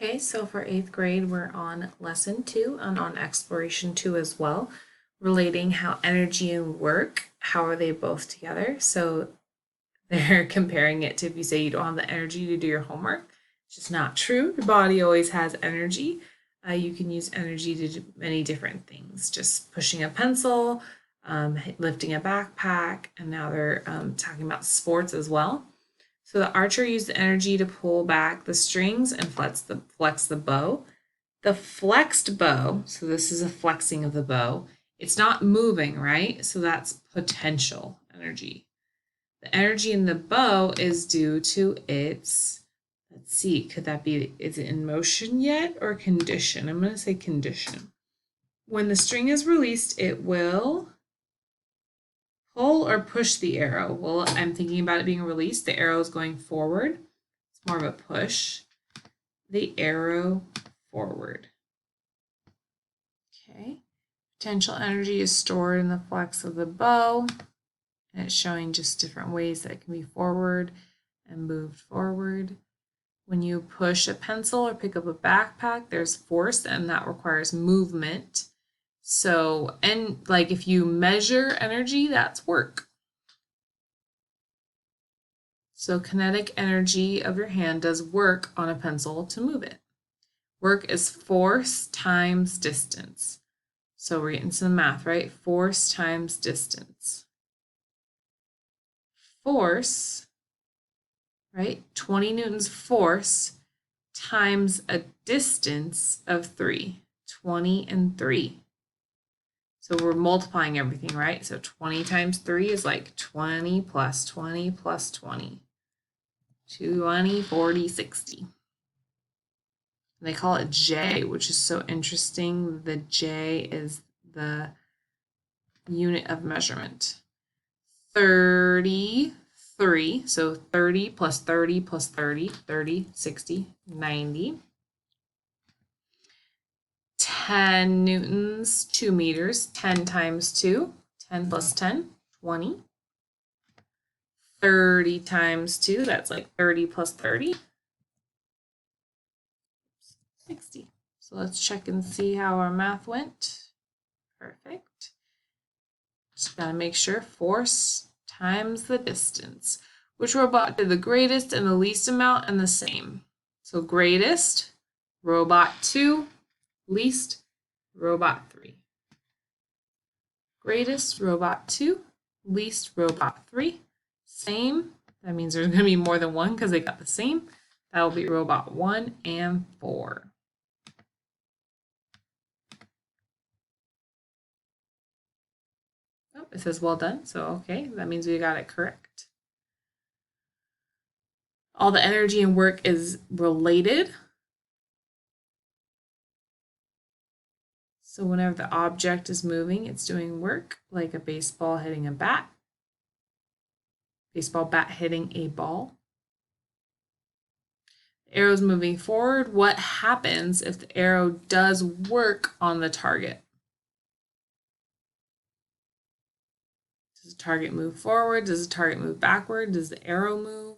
Okay, so for 8th grade, we're on lesson 2 and on exploration 2 as well, relating how energy and work, how are they both together? So they're comparing it to if you say you don't have the energy to do your homework. It's just not true. Your body always has energy. You can use energy to do many different things, just pushing a pencil, lifting a backpack, and now they're talking about sports as well. So the archer used the energy to pull back the strings and flex the bow. The flexed bow, so this is a flexing of the bow. It's not moving, right? So that's potential energy. The energy in the bow is due to its, let's see, could that be, is it in motion yet or condition? I'm going to say condition. When the string is released, it will pull or push the arrow. Well, I'm thinking about it being released. The arrow is going forward. It's more of a push. The arrow forward. Okay. Potential energy is stored in the flex of the bow. And it's showing just different ways that it can be forward and moved forward. When you push a pencil or pick up a backpack, there's force and that requires movement. So, and like if you measure energy, that's work. So kinetic energy of your hand does work on a pencil to move it. Work is force times distance. So we're getting some math, right? Force times distance. Force, right? 20 newtons force times a distance of 3. 20 and 3. So we're multiplying everything, right? So 20 times 3 is like 20 plus 20 plus 20. 20, 40, 60. They call it J, which is so interesting. The J is the unit of measurement. 33, so 30 plus 30 plus 30, 30, 60, 90. 10 newtons, 2 meters, 10 times 2, 10 plus 10, 20. 30 times 2, that's like 30 plus 30, 60. So let's check and see how our math went. Perfect. Just gotta make sure force times the distance. Which robot did the greatest and the least amount and the same? So greatest, robot 2, least, robot 3. Greatest, robot 2, least, robot 3. Same, that means there's going to be more than one because they got the same. That will be robot 1 and 4. Oh, it says well done, so okay, that means we got it correct. All the energy and work is related. So whenever the object is moving, it's doing work, like a baseball hitting a bat. Baseball bat hitting a ball. The arrow is moving forward. What happens if the arrow does work on the target? Does the target move forward? Does the target move backward? Does the arrow move?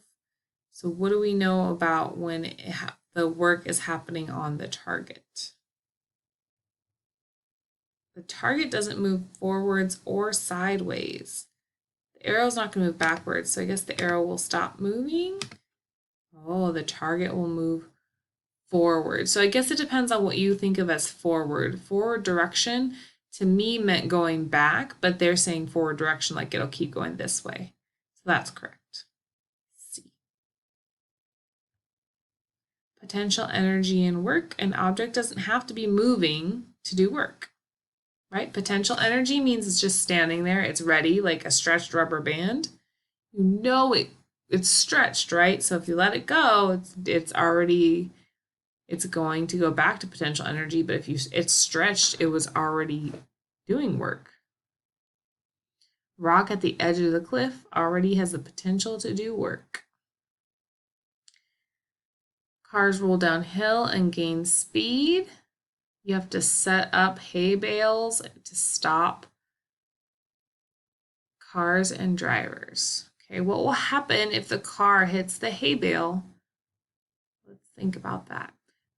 So what do we know about when the work is happening on the target? The target doesn't move forwards or sideways. The arrow's not going to move backwards, so I guess the arrow will stop moving. Oh, the target will move forward. So I guess it depends on what you think of as forward. Forward direction to me meant going back, but they're saying forward direction like it'll keep going this way. So that's correct. C. Potential energy and work. An object doesn't have to be moving to do work, right? Potential energy means it's just standing there. It's ready, like a stretched rubber band. You know it's stretched, right? So if you let it go, it's already, it's going to go back to potential energy, but if it's stretched, it was already doing work. Rock at the edge of the cliff already has the potential to do work. Cars roll downhill and gain speed. You have to set up hay bales to stop cars and drivers. Okay, what will happen if the car hits the hay bale? Let's think about that.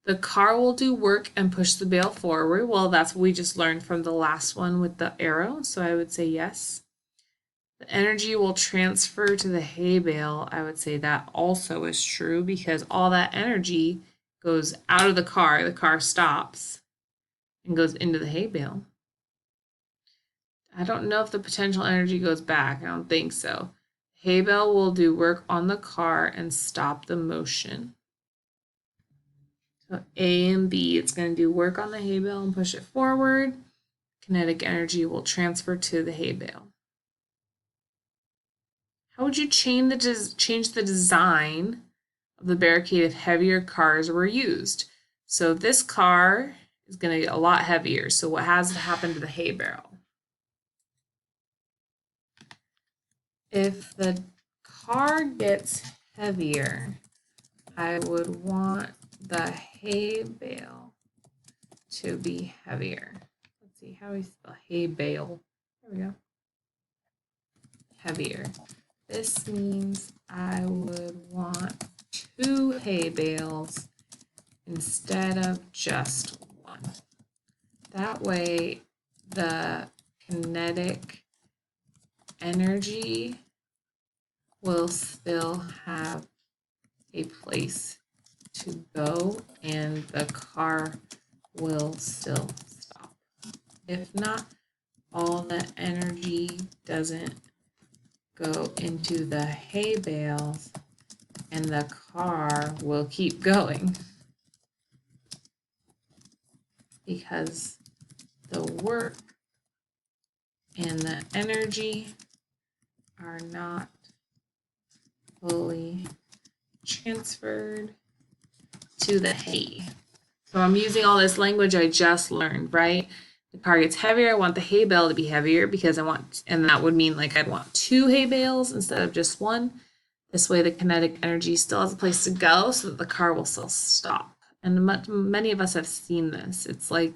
The car will do work and push the bale forward. Well, that's what we just learned from the last one with the arrow, so I would say yes. The energy will transfer to the hay bale. I would say that also is true because all that energy goes out of the car stops and goes into the hay bale. I don't know if the potential energy goes back. I don't think so. Hay bale will do work on the car and stop the motion. So A and B, it's going to do work on the hay bale and push it forward. Kinetic energy will transfer to the hay bale. How would you change the design of the barricade if heavier cars were used? So this car is going to get a lot heavier. So what has to happen to the hay bale? If the car gets heavier, I would want the hay bale to be heavier. Let's see how we spell hay bale. There we go. Heavier. This means I would want 2 hay bales instead of just 1. That way the kinetic energy will still have a place to go and the car will still stop. If not, all the energy doesn't go into the hay bales and the car will keep going because the work and the energy are not fully transferred to the hay. So I'm using all this language I just learned, right? The car gets heavier. I want the hay bale to be heavier because and that would mean like I'd want 2 hay bales instead of just 1. This way the kinetic energy still has a place to go so that the car will still stop. And many of us have seen this. It's like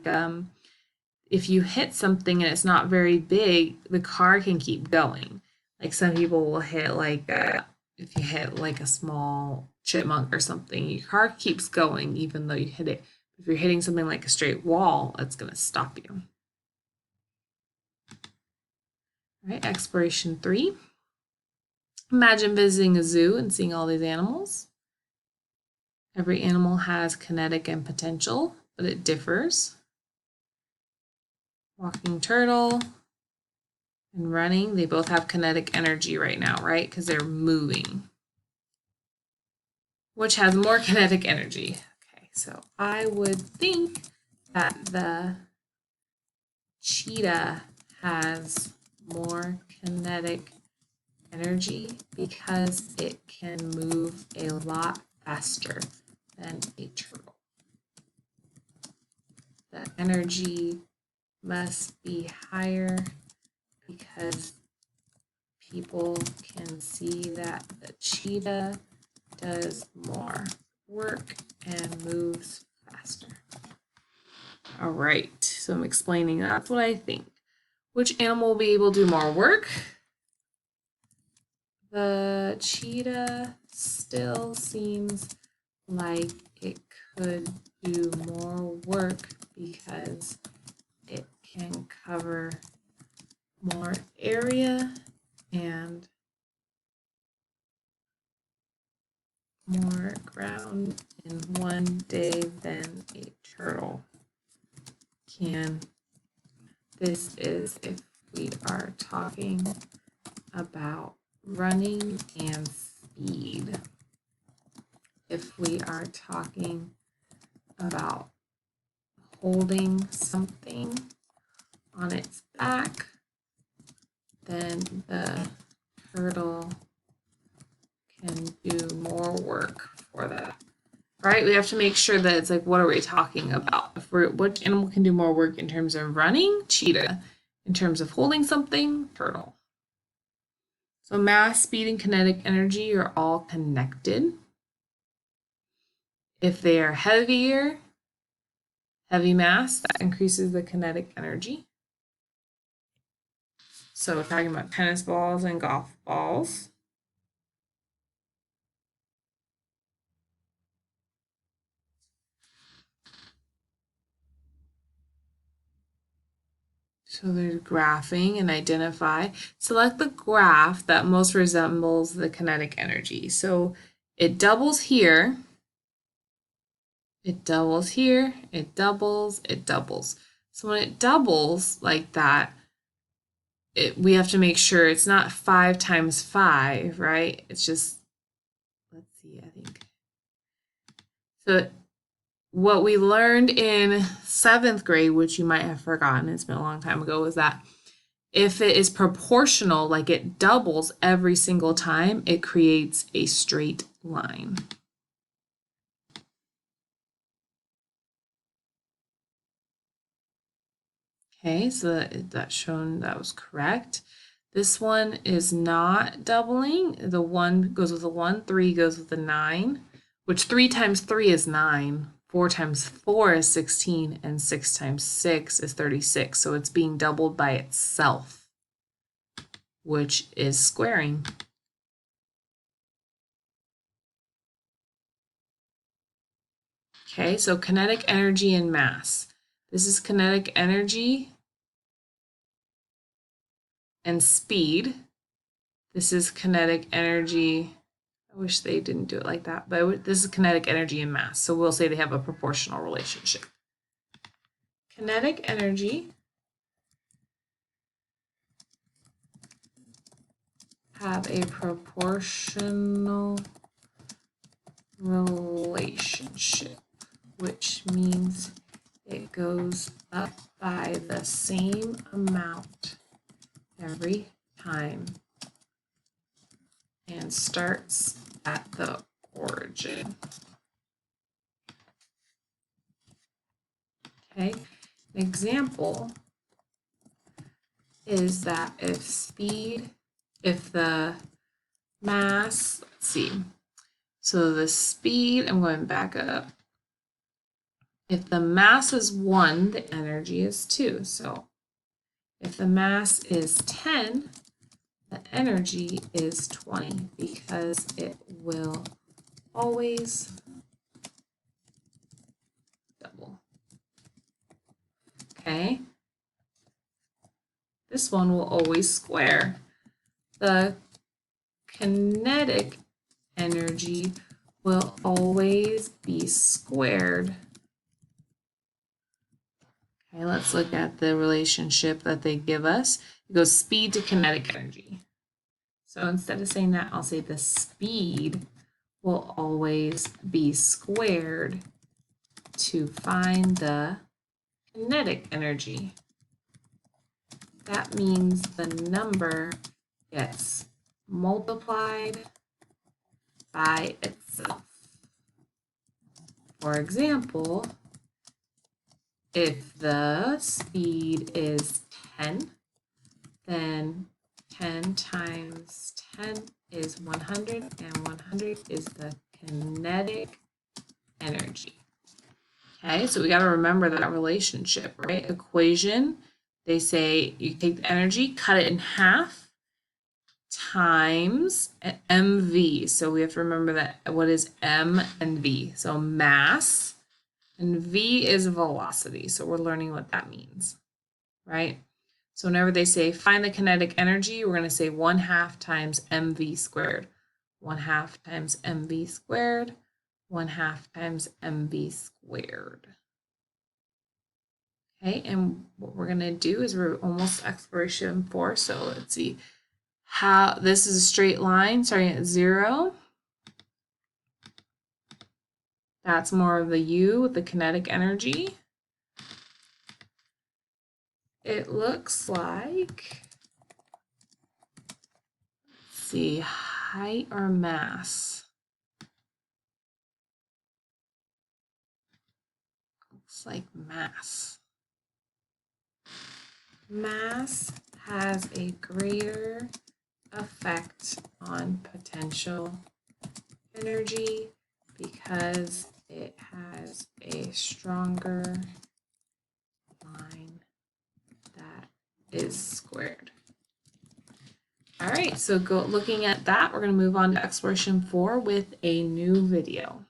if you hit something and it's not very big, the car can keep going. Like some people will hit if you hit like a small chipmunk or something, your car keeps going even though you hit it. If you're hitting something like a straight wall, it's going to stop you. All right, exploration 3. Imagine visiting a zoo and seeing all these animals. Every animal has kinetic and potential, but it differs. Walking turtle and running, they both have kinetic energy right now, right? Because they're moving. Which has more kinetic energy? Okay, so I would think that the cheetah has more kinetic energy because it can move a lot faster than a turtle. The energy must be higher because people can see that the cheetah does more work and moves faster. All right, so I'm explaining that's what I think. Which animal will be able to do more work? The cheetah still seems like it could do more work because it can cover more area and more ground in one day than a turtle can. This is if we are talking about running and speed. If we are talking about holding something on its back, then the turtle can do more work for that. Right? We have to make sure that it's like, what are we talking about? What animal can do more work in terms of running? Cheetah. In terms of holding something? Turtle. So mass, speed, and kinetic energy are all connected. If they are heavier, heavy mass, that increases the kinetic energy. So we're talking about tennis balls and golf balls. So there's graphing and identify. Select the graph that most resembles the kinetic energy. So it doubles here, it doubles here, it doubles, it doubles. So when it doubles like that, we have to make sure it's not 5 times 5, right? It's just, let's see, I think. So what we learned in 7th grade, which you might have forgotten, it's been a long time ago, was that if it is proportional, like it doubles every single time, it creates a straight line. Okay, so that's shown that was correct. This one is not doubling. The 1 goes with the 1, 3 goes with the 9, which 3 times 3 is 9, 4 times 4 is 16, and 6 times 6 is 36. So it's being doubled by itself, which is squaring. Okay, so kinetic energy and mass. This is kinetic energy and speed. This is kinetic energy. I wish they didn't do it like that, but this is kinetic energy and mass. So we'll say they have a proportional relationship. Kinetic energy have a proportional relationship, which means it goes up by the same amount every time and starts at the origin. Okay, an example is that if the mass, let's see, so the speed, I'm going back up. If the mass is 1, the energy is 2. So if the mass is 10, the energy is 20 because it will always double. Okay. This one will always square. The kinetic energy will always be squared. Okay, let's look at the relationship that they give us. It goes speed to kinetic energy. So instead of saying that, I'll say the speed will always be squared to find the kinetic energy. That means the number gets multiplied by itself. For example, if the speed is 10, then 10 times 10 is 100, and 100 is the kinetic energy. Okay, so we got to remember that relationship, right? Equation, they say you take the energy, cut it in half, times mv. So we have to remember that what is m and v. So mass and v is velocity. So we're learning what that means, right? So whenever they say find the kinetic energy, we're going to say 1/2 times mv squared. 1/2 times mv squared. 1/2 times mv squared. Okay, and what we're going to do is we're almost exploration 4. So let's see how this is a straight line starting at 0. That's more of the U with the kinetic energy. It looks like, let's see, height or mass. Looks like mass. Mass has a greater effect on potential energy because it has a stronger line that is squared. All right, so looking at that, we're going to move on to exploration 4 with a new video.